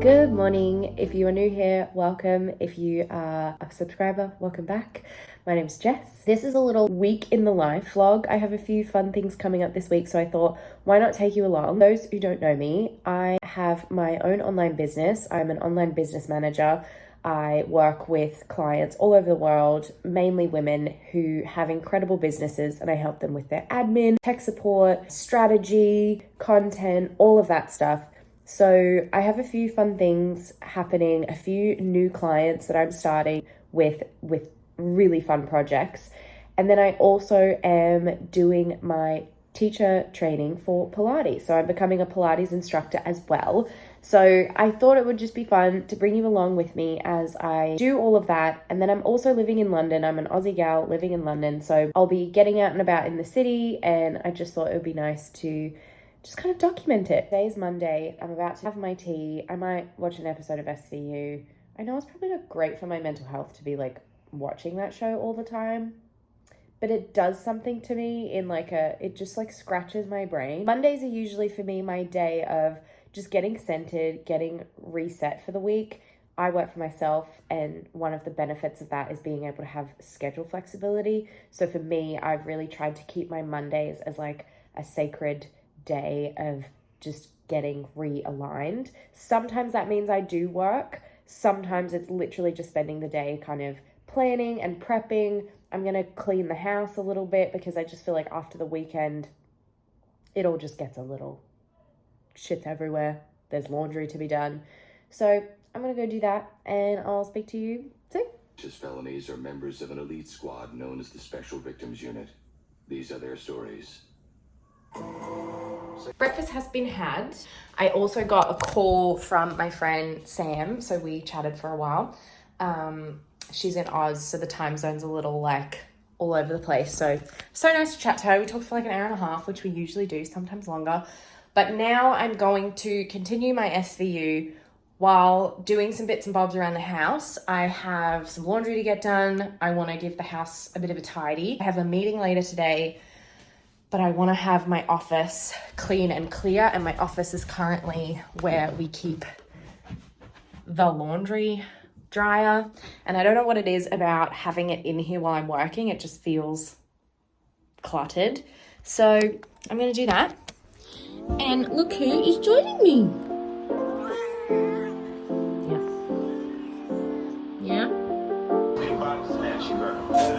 Good morning. If you are new here, welcome. If you are a subscriber, welcome back. My name's Jess. This is a little week in the life vlog. I have a few fun things coming up this week, so I thought, why not take you along? Those who don't know me, I have my own online business. I'm an online business manager. I work with clients all over the world, mainly women who have incredible businesses, and I help them with their admin, tech support, strategy, content, all of that stuff. So I have a few fun things happening, a few new clients that I'm starting with really fun projects. And then I also am doing my teacher training for Pilates. So I'm becoming a Pilates instructor as well. So I thought it would just be fun to bring you along with me as I do all of that. And then I'm also living in London. I'm an Aussie gal living in London. So I'll be getting out and about in the city. And I just thought it would be nice to just kind of document it. Today's Monday. I'm about to have my tea. I might watch an episode of SVU. I know it's probably not great for my mental health to be like watching that show all the time, but it does something to me in like it just like scratches my brain. Mondays are usually for me my day of just getting centered, getting reset for the week. I work for myself, and one of the benefits of that is being able to have schedule flexibility. So for me, I've really tried to keep my Mondays as like a sacred day of just getting realigned. Sometimes that means I do work. Sometimes it's literally just spending the day kind of planning and prepping. I'm going to clean the house a little bit because I just feel like after the weekend, it all just gets a little shit's everywhere. There's laundry to be done. So I'm going to go do that, and I'll speak to you soon. Felonies are members of an elite squad known as the Special Victims Unit. These are their stories. Breakfast has been had. I also got a call from my friend Sam, so we chatted for a while. She's in Oz, so the time zone's a little like all over the place. So nice to chat to her. We talked for like an hour and a half, which we usually do, sometimes longer. But now I'm going to continue my SVU while doing some bits and bobs around the house. I have some laundry to get done. I want to give the house a bit of a tidy. I have a meeting later today, but I want to have my office clean and clear, and my office is currently where we keep the laundry dryer, and I don't know what it is about having it in here while I'm working. It just feels cluttered. So I'm going to do that. And look who is joining me. Yeah. There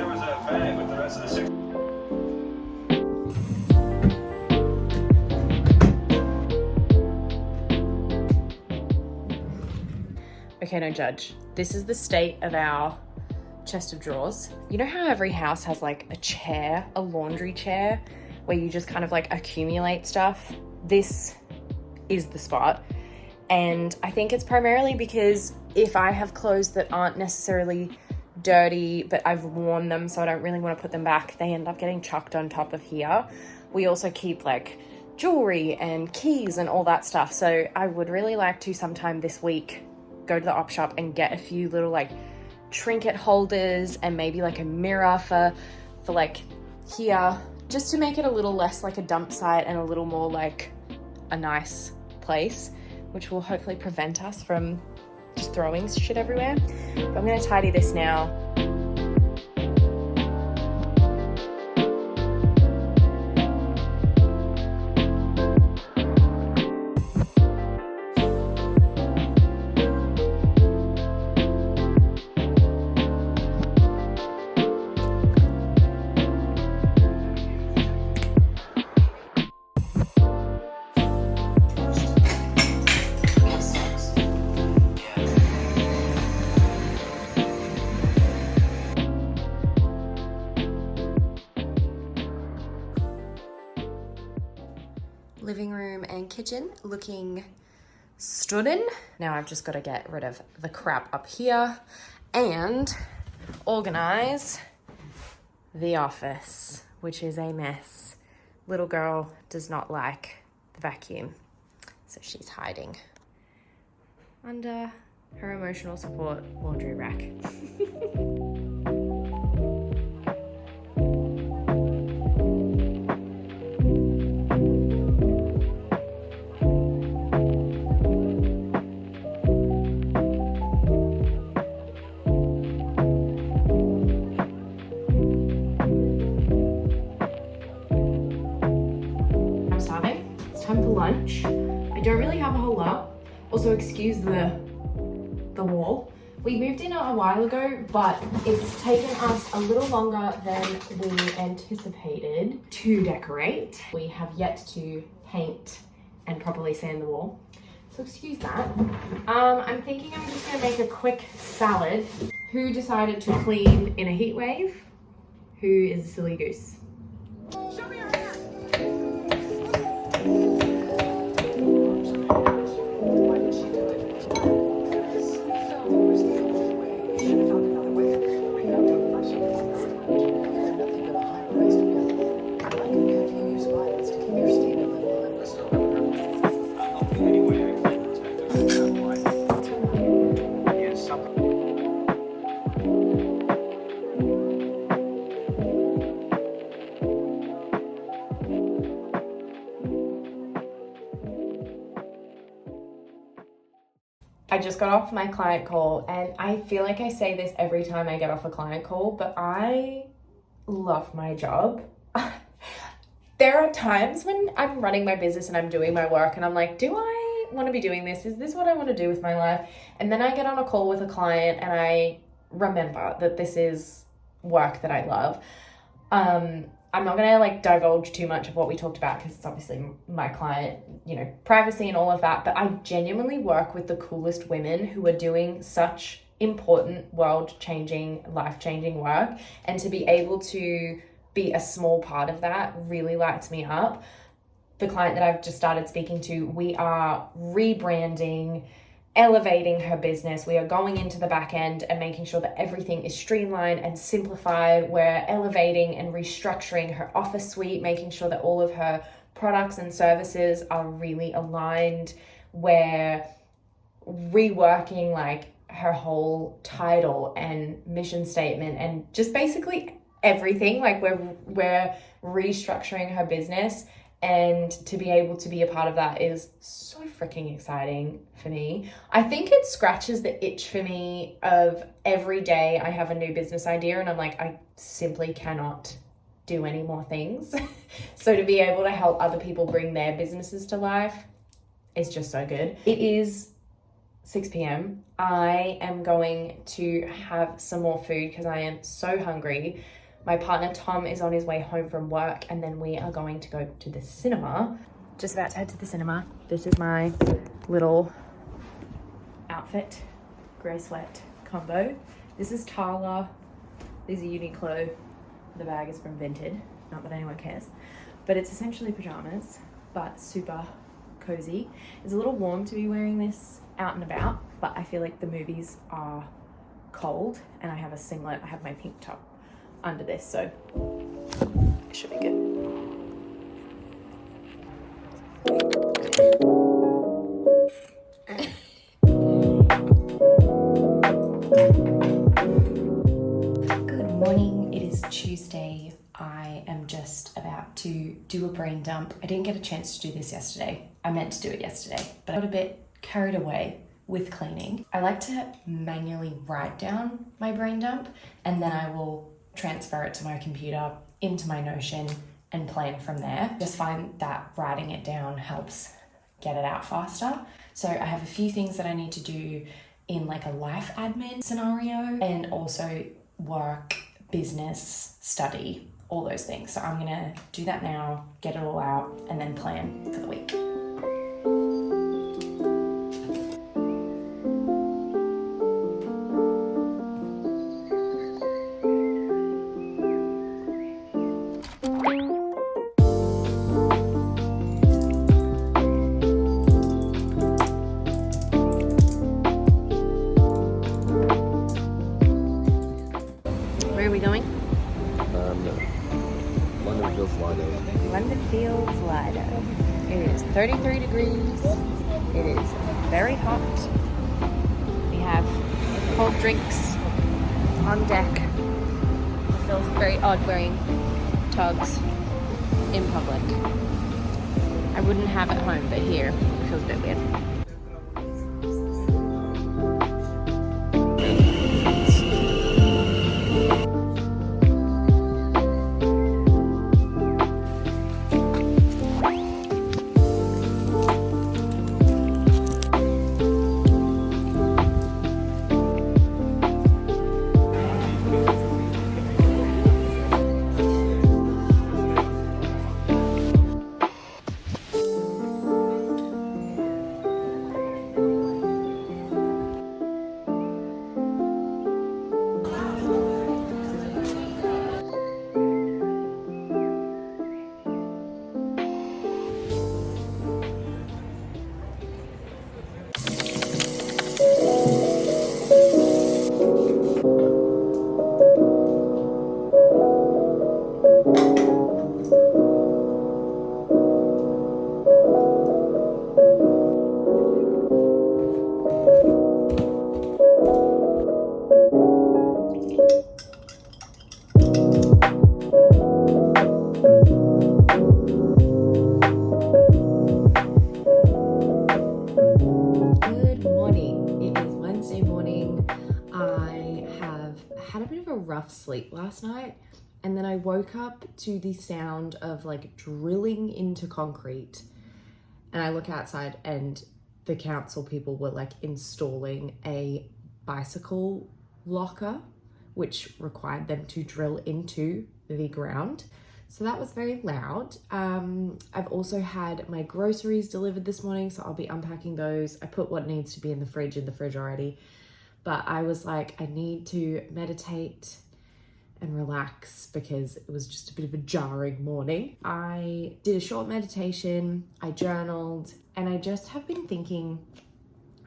was a bag with the rest of the six. Okay, don't judge. This is the state of our chest of drawers. You know how every house has like a chair, a laundry chair, where you just kind of like accumulate stuff? This is the spot. And I think it's primarily because if I have clothes that aren't necessarily dirty, but I've worn them, so I don't really want to put them back, they end up getting chucked on top of here. We also keep like jewelry and keys and all that stuff. So I would really like to sometime this week go to the op shop and get a few little like trinket holders and maybe like a mirror for like here, just to make it a little less like a dump site and a little more like a nice place, which will hopefully prevent us from just throwing shit everywhere. But I'm gonna tidy this now. Living room and kitchen looking stunning. Now I've just got to get rid of the crap up here and organize the office, which is a mess. Little girl does not like the vacuum, so she's hiding under her emotional support laundry rack. lunch. I don't really have a whole lot. Also, excuse the wall. We moved in a while ago, but it's taken us a little longer than we anticipated to decorate. We have yet to paint and properly sand the wall. So excuse that. I'm thinking I'm just gonna make a quick salad. Who decided to clean in a heat wave? Who is a silly goose? Show me your hand. Why did she do it? Because we felt it was the only way. We should have found another way. We have to apply something. They're nothing but a high price together. I can have you use violence to keep your state of the line. Let's go. I'll help you any way I can protect her. Yes, something. I just got off my client call, and I feel like I say this every time I get off a client call, but I love my job. There are times when I'm running my business and I'm doing my work and I'm like, do I want to be doing this? Is this what I want to do with my life? And then I get on a call with a client and I remember that this is work that I love. I'm not gonna like divulge too much of what we talked about because it's obviously my client, you know, privacy and all of that, but I genuinely work with the coolest women who are doing such important, world-changing, life-changing work, and to be able to be a small part of that really lights me up. The client that I've just started speaking to, we are rebranding, elevating her business. We are going into the back end and making sure that everything is streamlined and simplified. We're elevating and restructuring her office suite, making sure that all of her products and services are really aligned. We're reworking like her whole title and mission statement and just basically everything. Like we're restructuring her business, and to be able to be a part of that is so freaking exciting for me. I think it scratches the itch for me of every day I have a new business idea and I'm like, I simply cannot do any more things. So to be able to help other people bring their businesses to life is just so good. It is 6 p.m. I am going to have some more food because I am so hungry. My partner Tom is on his way home from work, and then we are going to go to the cinema. Just about to head to the cinema. This is my little outfit, grey sweat combo. This is Tala. These are Uniqlo. The bag is from Vinted. Not that anyone cares. But it's essentially pajamas, but super cozy. It's a little warm to be wearing this out and about, but I feel like the movies are cold, and I have a singlet. I have my pink top under this, so it should be good. Good morning. It is Tuesday. I am just about to do a brain dump. I didn't get a chance to do this yesterday. I meant to do it yesterday, but I got a bit carried away with cleaning. I like to manually write down my brain dump, and then I will transfer it to my computer into my Notion and plan from there. Just find that writing it down helps get it out faster. So I have a few things that I need to do in like a life admin scenario, and also work, business, study, all those things. So I'm gonna do that now, get it all out, and then plan for the week. Where are we going? London Fields Lido. London Fields Lido. It is 33 degrees. It is very hot. We have cold drinks on deck. It feels very odd wearing togs in public. I wouldn't have at home, but here it feels a bit weird. sleep last night, and then I woke up to the sound of like drilling into concrete, and I look outside and the council people were like installing a bicycle locker, which required them to drill into the ground. So that was very loud. I've also had my groceries delivered this morning, so I'll be unpacking those. I put what needs to be in the fridge already, but I was like, I need to meditate and relax because it was just a bit of a jarring morning. I did a short meditation, I journaled, and I just have been thinking,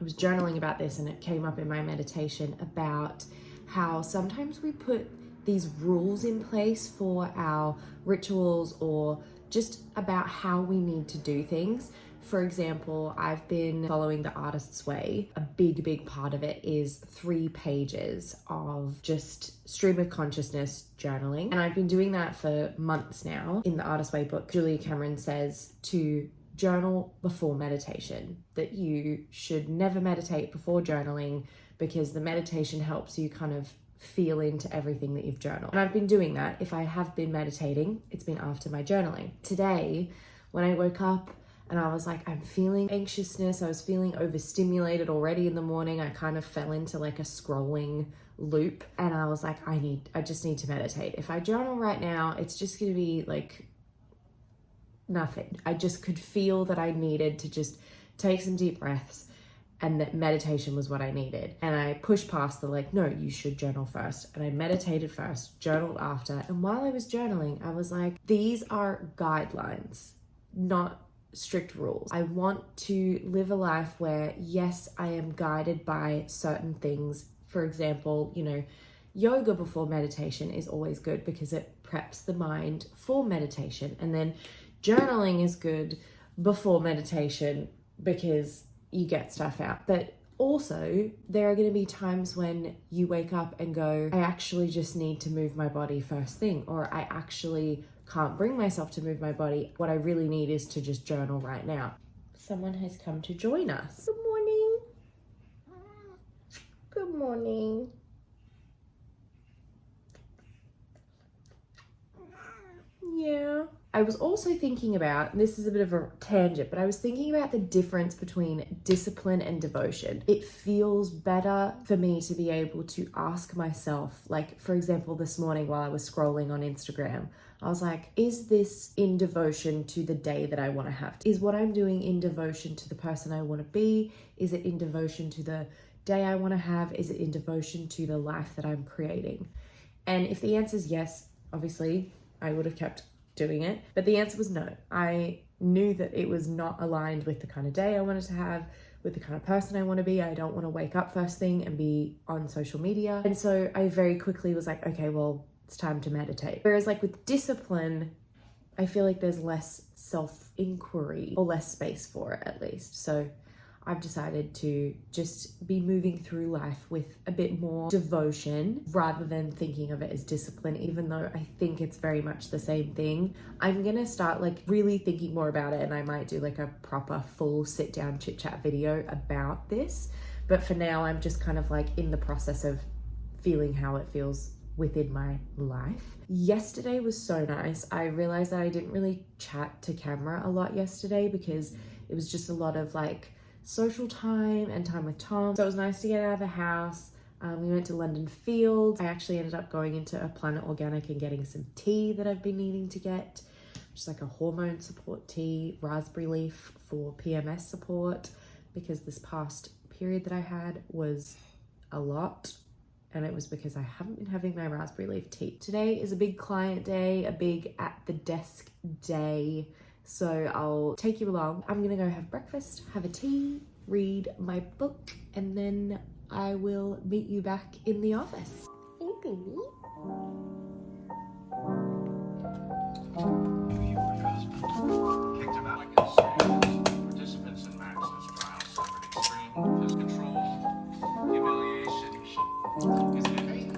I was journaling about this and it came up in my meditation about how sometimes we put these rules in place for our rituals or just about how we need to do things. For example, I've been following the Artist's Way. A big part of it is 3 pages of just stream of consciousness journaling. And I've been doing that for months now. In the Artist's Way book, Julia Cameron says to journal before meditation, that you should never meditate before journaling because the meditation helps you kind of feel into everything that you've journaled. And I've been doing that. If I have been meditating, it's been after my journaling. Today, when I woke up and I was like, I'm feeling anxiousness, I was feeling overstimulated already in the morning, I kind of fell into like a scrolling loop, and I was like, I just need to meditate. If I journal right now, it's just gonna be like nothing. I just could feel that I needed to just take some deep breaths, and that meditation was what I needed. And I pushed past the like, no, you should journal first. And I meditated first, journaled after. And while I was journaling, I was like, these are guidelines, not strict rules. I want to live a life where, yes, I am guided by certain things. For example, yoga before meditation is always good because it preps the mind for meditation. And then journaling is good before meditation because you get stuff out. But also, there are going to be times when you wake up and go, I actually just need to move my body first thing, or I actually can't bring myself to move my body. What I really need is to just journal right now. Someone has come to join us. Good morning. Good morning. Yeah. I was also thinking about, this is a bit of a tangent, but I was thinking about the difference between discipline and devotion. It feels better for me to be able to ask myself, like, for example, this morning while I was scrolling on Instagram, I was like, is this in devotion to the day that I want to have? Is what I'm doing in devotion to the person I want to be? Is it in devotion to the day I want to have? Is it in devotion to the life that I'm creating? And if the answer is yes, obviously I would have kept doing it. But the answer was no. I knew that it was not aligned with the kind of day I wanted to have, with the kind of person I want to be. I don't want to wake up first thing and be on social media. And so I very quickly was like, okay, well, it's time to meditate. Whereas like with discipline, I feel like there's less self-inquiry or less space for it at least. So I've decided to just be moving through life with a bit more devotion rather than thinking of it as discipline, even though I think it's very much the same thing. I'm gonna start like really thinking more about it, and I might do like a proper full sit down chit chat video about this. But for now, I'm just kind of like in the process of feeling how it feels within my life. Yesterday was so nice. I realized that I didn't really chat to camera a lot yesterday because it was just a lot of like social time and time with Tom. So it was nice to get out of the house. We went to London Fields. I actually ended up going into a Planet Organic and getting some tea that I've been needing to get, just like a hormone support tea, raspberry leaf for PMS support, because this past period that I had was a lot, and it was because I haven't been having my raspberry leaf tea. Today is a big client day, a big at the desk day, so I'll take you along. I'm gonna go have breakfast, have a tea, read my book, and then I will meet you back in the office. Hey, baby. Kicked him out like a series. Participants in Max's trial suffered extreme discontrol, humiliation. Isn't it amazing?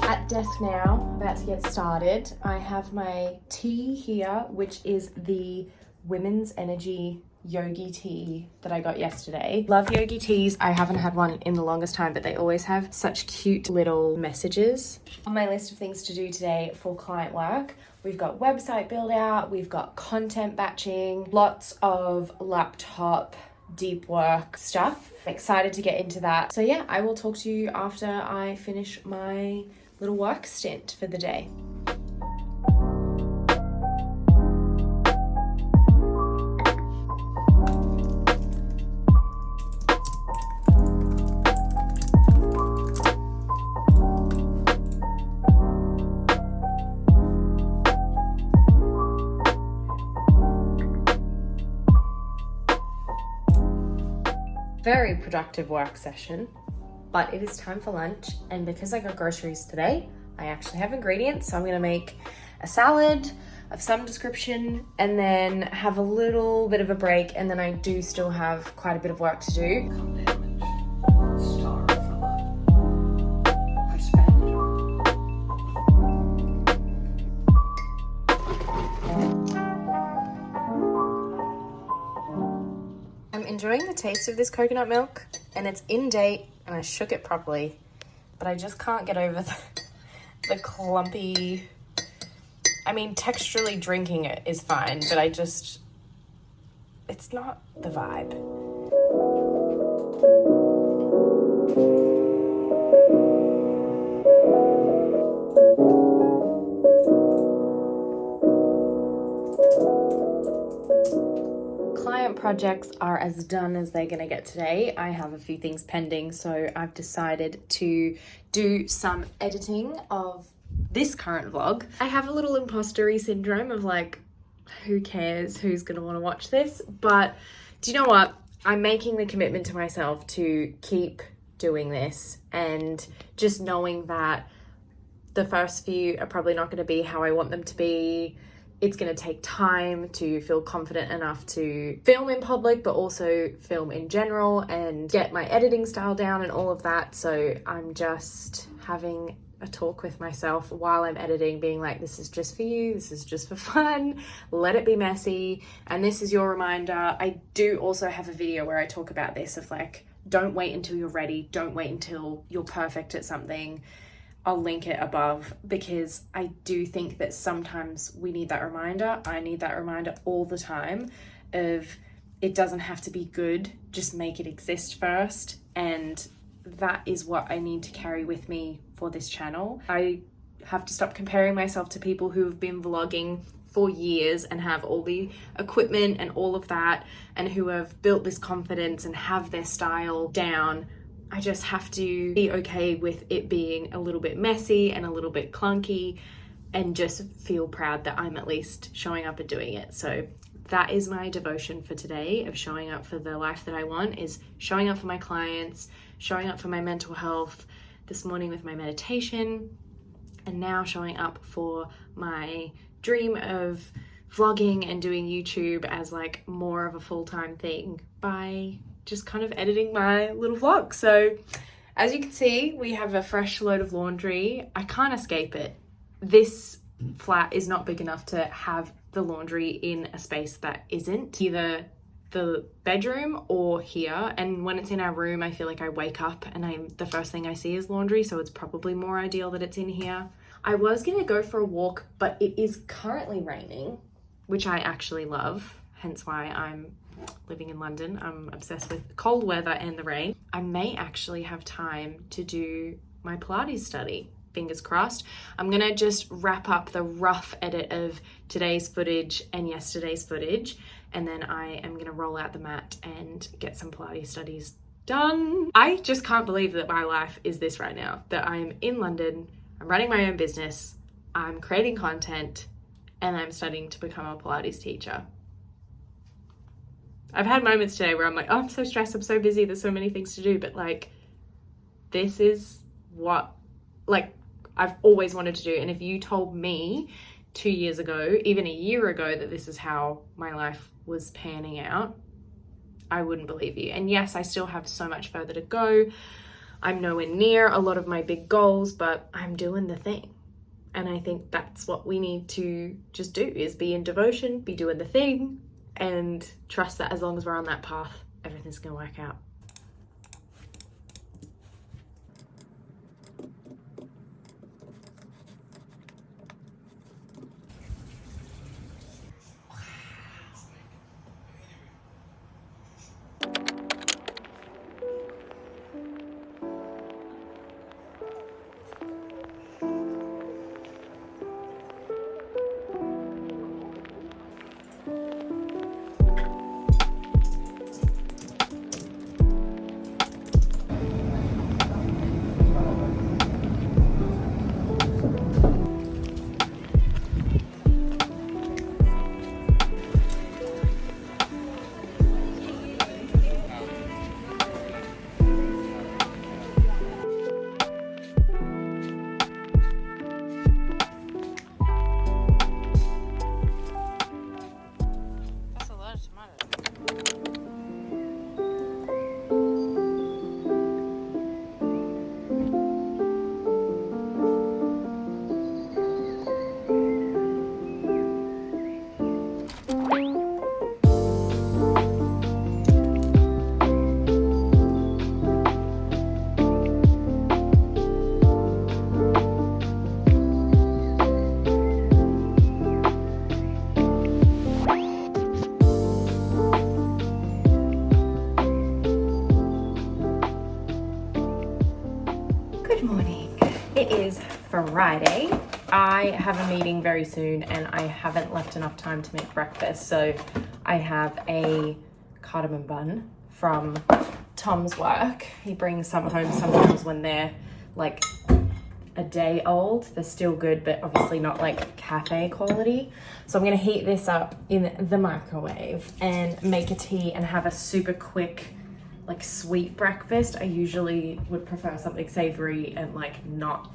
At at desk now, about to get started. I have my tea here, which is the Women's Energy yogi tea that I got yesterday. Love yogi teas. I haven't had one in the longest time, but they always have such cute little messages. On my list of things to do today for client work, we've got website build out, we've got content batching, lots of laptop deep work stuff. I'm excited to get into that. So yeah, I will talk to you after I finish my little work stint for the day. Very productive work session, but it is time for lunch, and because I got groceries today, I actually have ingredients, so I'm gonna make a salad of some description and then have a little bit of a break, and then I do still have quite a bit of work to do. Enjoying the taste of this coconut milk, and it's in date and I shook it properly, but I just can't get over the clumpy, I mean texturally drinking it is fine, but it's not the vibe. Projects are as done as they're gonna get today. I have a few things pending, so I've decided to do some editing of this current vlog. I have a little imposter-y syndrome of like, who cares, who's gonna want to watch this? But do you know what? I'm making the commitment to myself to keep doing this, and just knowing that the first few are probably not going to be how I want them to be. It's going to take time to feel confident enough to film in public, but also film in general and get my editing style down and all of that. So I'm just having a talk with myself while I'm editing, being like, this is just for you, this is just for fun, let it be messy, and this is your reminder. I do also have a video where I talk about this, of like, don't wait until you're ready, don't wait until you're perfect at something. I'll link it above, because I do think that sometimes we need that reminder. I need that reminder all the time of, it doesn't have to be good, just make it exist first. And that is what I need to carry with me for this channel. I have to stop comparing myself to people who have been vlogging for years and have all the equipment and all of that, and who have built this confidence and have their style down. I just have to be okay with it being a little bit messy and a little bit clunky, and just feel proud that I'm at least showing up and doing it. So that is my devotion for today, of showing up for the life that I want, is showing up for my clients, showing up for my mental health, this morning with my meditation, and now showing up for my dream of vlogging and doing YouTube as like more of a full-time thing by just kind of editing my little vlog. So as you can see, we have a fresh load of laundry. I can't escape it. This flat is not big enough to have the laundry in a space that isn't either the bedroom or here. And when it's in our room, I feel like I wake up and the first thing I see is laundry, so it's probably more ideal that it's in here. I was gonna go for a walk, but it is currently raining, which I actually love, hence why I'm living in London. I'm obsessed with cold weather and the rain. I may actually have time to do my Pilates study, fingers crossed. I'm gonna just wrap up the rough edit of today's footage and yesterday's footage, and then I am gonna roll out the mat and get some Pilates studies done. I just can't believe that my life is this right now, that I'm in London, I'm running my own business, I'm creating content, and I'm studying to become a Pilates teacher. I've had moments today where I'm like, oh, I'm so stressed, I'm so busy, there's so many things to do, but like, this is what, like, I've always wanted to do. And if you told me 2 years ago, even a year ago, that this is how my life was panning out, I wouldn't believe you. And yes, I still have so much further to go. I'm nowhere near a lot of my big goals, but I'm doing the thing. And I think that's what we need to just do, is be in devotion, be doing the thing, and trust that as long as we're on that path, everything's gonna work out. Good morning. It is Friday. I have a meeting very soon and I haven't left enough time to make breakfast. So I have a cardamom bun from Tom's work. He brings some home sometimes when they're like a day old. They're still good, but obviously not like cafe quality. So I'm gonna heat this up in the microwave and make a tea and have a super quick like sweet breakfast. I usually would prefer something savory and like not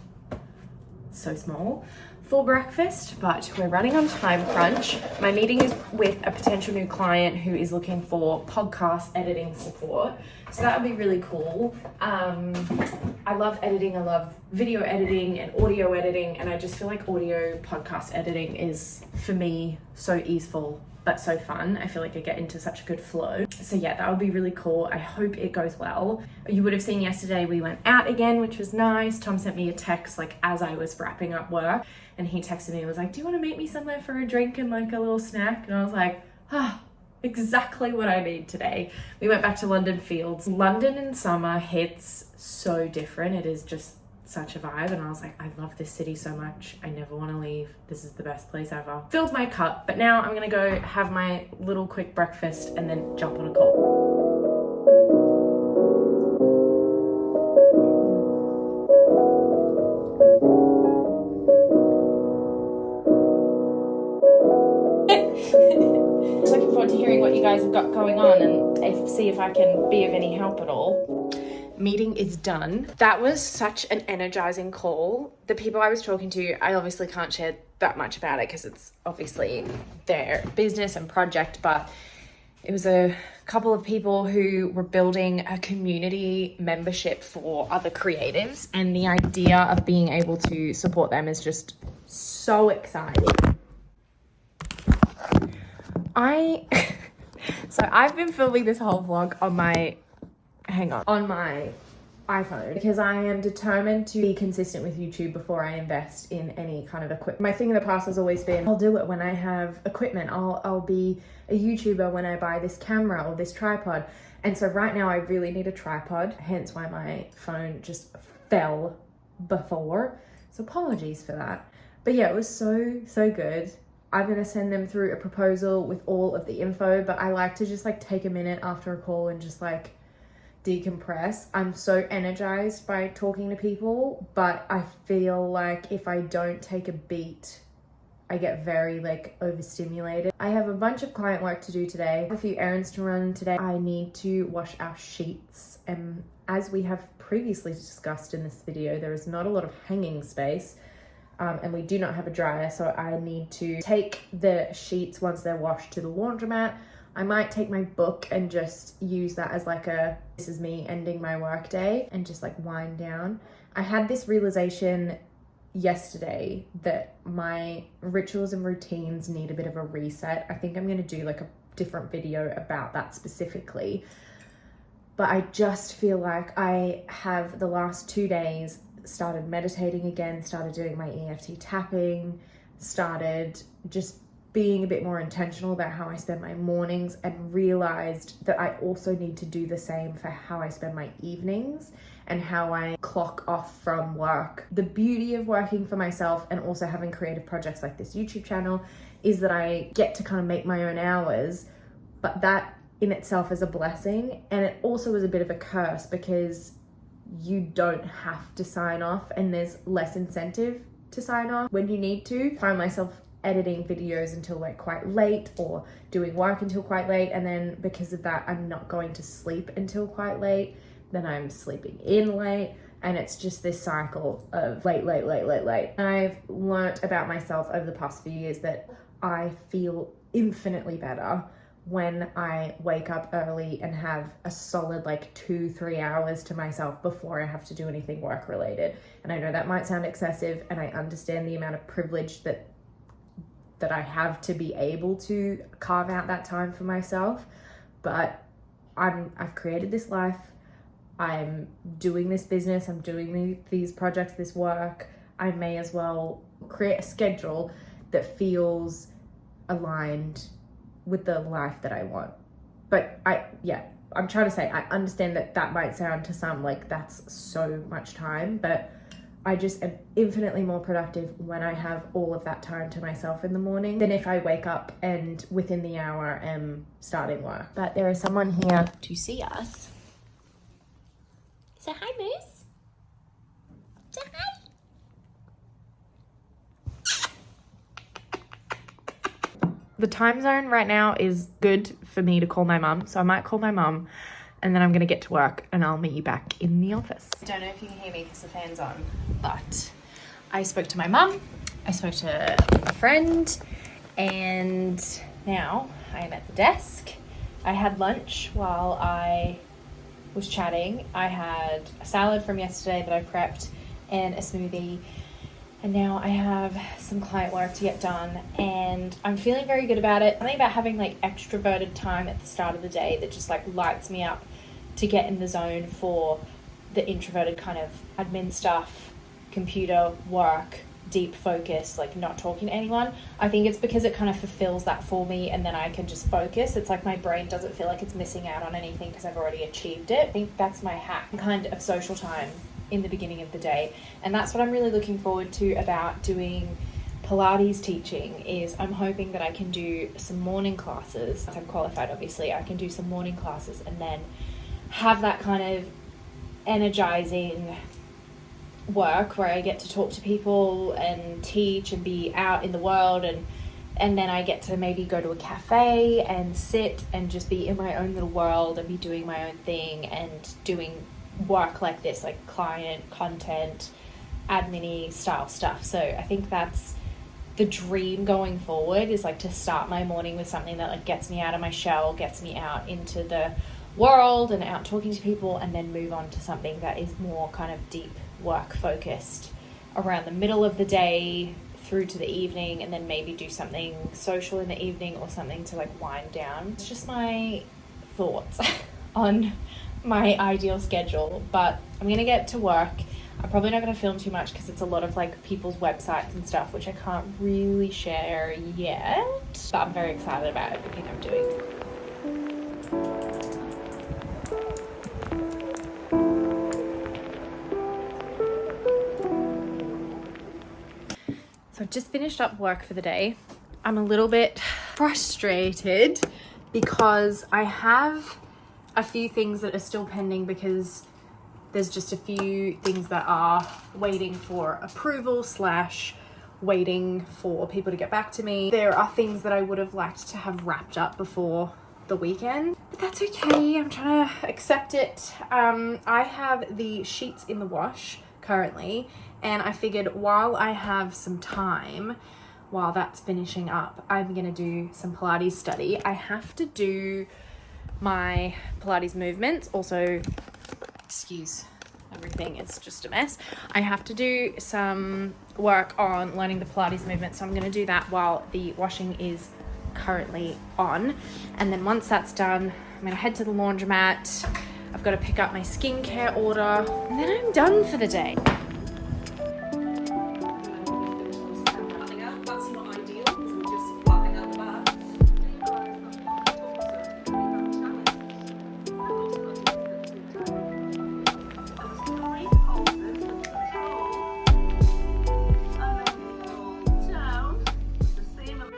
so small for breakfast, but we're running on time crunch. My meeting is with a potential new client who is looking for podcast editing support. So that would be really cool. I love editing. I love video editing and audio editing. And I just feel like audio podcast editing is, for me, so easeful but so fun. I feel like I get into such a good flow. So yeah, that would be really cool. I hope it goes well. You would have seen yesterday we went out again, which was nice. Tom sent me a text like as I was wrapping up work, and he texted me and was like, do you want to meet me somewhere for a drink and like a little snack? And I was like, exactly what I need today. We went back to London Fields. London in summer hits so different. It is just such a vibe, and I was like, I love this city so much. I never want to leave. This is the best place ever. Filled my cup, but now I'm gonna go have my little quick breakfast and then jump on a call. Looking forward to hearing what you guys have got going on and see if I can be of any help at all. Meeting is done. That was such an energizing call. The people I was talking to, I obviously can't share that much about it because it's obviously their business and project, but it was a couple of people who were building a community membership for other creatives, and the idea of being able to support them is just so exciting. So I've been filming this whole vlog on my iPhone because I am determined to be consistent with YouTube before I invest in any kind of equipment. My thing in the past has always been, I'll do it when I have equipment. I'll be a YouTuber when I buy this camera or this tripod. And so right now I really need a tripod, hence why my phone just fell before. So apologies for that. But yeah, it was so good. I'm gonna send them through a proposal with all of the info, but I like to just like take a minute after a call and just like decompress. I'm so energized by talking to people, but I feel like if I don't take a beat, I get very like overstimulated. I have a bunch of client work to do today, a few errands to run today. I need to wash our sheets, and as we have previously discussed in this video, there is not a lot of hanging space. And we do not have a dryer, so I need to take the sheets once they're washed to the laundromat. I might take my book and just use that as like this is me ending my work day and just like wind down. I had this realization yesterday that my rituals and routines need a bit of a reset. I think I'm going to do like a different video about that specifically. But I just feel like I have the last 2 days started meditating again, started doing my EFT tapping, started just being a bit more intentional about how I spend my mornings, and realized that I also need to do the same for how I spend my evenings and how I clock off from work. The beauty of working for myself and also having creative projects like this YouTube channel is that I get to kind of make my own hours, but that in itself is a blessing, and it also is a bit of a curse because you don't have to sign off and there's less incentive to sign off when you need to. I find myself editing videos until like quite late or doing work until quite late, and then because of that I'm not going to sleep until quite late, then I'm sleeping in late, and it's just this cycle of late. And I've learnt about myself over the past few years that I feel infinitely better when I wake up early and have a solid like 2-3 hours to myself before I have to do anything work related. And I know that might sound excessive, and I understand the amount of privilege that I have to be able to carve out that time for myself, but I've created this life, I'm doing this business, I'm doing these projects, this work. I may as well create a schedule that feels aligned with the life that I want. But I'm trying to say, I understand that might sound to some like that's so much time, but I just am infinitely more productive when I have all of that time to myself in the morning than if I wake up and within the hour am starting work. But there is someone here to see us. Say hi, Moose. Say hi. The time zone right now is good for me to call my mum, so I might call my mum, and then I'm gonna get to work and I'll meet you back in the office. I don't know if you can hear me because the fan's on, but I spoke to my mum, I spoke to a friend, and now I am at the desk. I had lunch while I was chatting. I had a salad from yesterday that I prepped and a smoothie, and now I have some client work to get done, and I'm feeling very good about it. Something about having like extroverted time at the start of the day that just like lights me up to get in the zone for the introverted kind of admin stuff, computer work, deep focus, like not talking to anyone. I think it's because it kind of fulfills that for me, and then I can just focus. It's like my brain doesn't feel like it's missing out on anything because I've already achieved it. I think that's my hack, kind of social time in the beginning of the day. And that's what I'm really looking forward to about doing Pilates teaching, is I'm hoping that I can do some morning classes. I'm qualified, obviously. I can do some morning classes and then have that kind of energizing work where I get to talk to people and teach and be out in the world, and then I get to maybe go to a cafe and sit and just be in my own little world and be doing my own thing and doing work like this, like client content, admin-y style stuff. So I think that's the dream going forward, is like to start my morning with something that like gets me out of my shell, gets me out into the world and out talking to people, and then move on to something that is more kind of deep work focused around the middle of the day through to the evening, and then maybe do something social in the evening or something to like wind down. It's just my thoughts on my ideal schedule, but I'm gonna get to work. I'm probably not gonna film too much because it's a lot of like people's websites and stuff, which I can't really share yet, but I'm very excited about everything I'm doing. So I've just finished up work for the day. I'm a little bit frustrated because I have a few things that are still pending, because there's just a few things that are waiting for approval / waiting for people to get back to me. There are things that I would have liked to have wrapped up before the weekend, but that's okay. I'm trying to accept it. I have the sheets in the wash currently, and I figured while I have some time, while that's finishing up, I'm gonna do some Pilates study. I have to do my Pilates movements. Also, excuse everything, it's just a mess. I have to do some work on learning the Pilates movement, so I'm going to do that while the washing is currently on. And then once that's done, I'm going to head to the laundromat. I've got to pick up my skincare order, and then I'm done for the day. That's not ideal because we're just flapping out the back.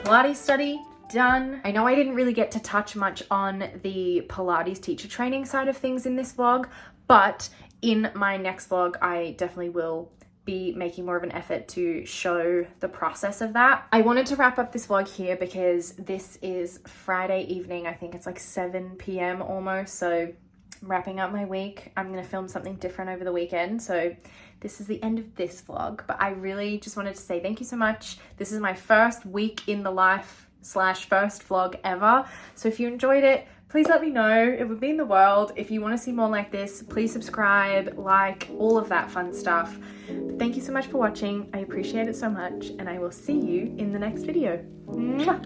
Pilates study done. I know I didn't really get to touch much on the Pilates teacher training side of things in this vlog, but in my next vlog, I definitely will be making more of an effort to show the process of that. I wanted to wrap up this vlog here because this is Friday evening. I think it's like 7 p.m. almost, so I'm wrapping up my week. I'm gonna film something different over the weekend, so this is the end of this vlog, but I really just wanted to say thank you so much. This is my first week in the life / first vlog ever. So if you enjoyed it, please let me know. It would mean the world. If you want to see more like this, please subscribe, like, all of that fun stuff. But thank you so much for watching. I appreciate it so much, and I will see you in the next video. Mwah!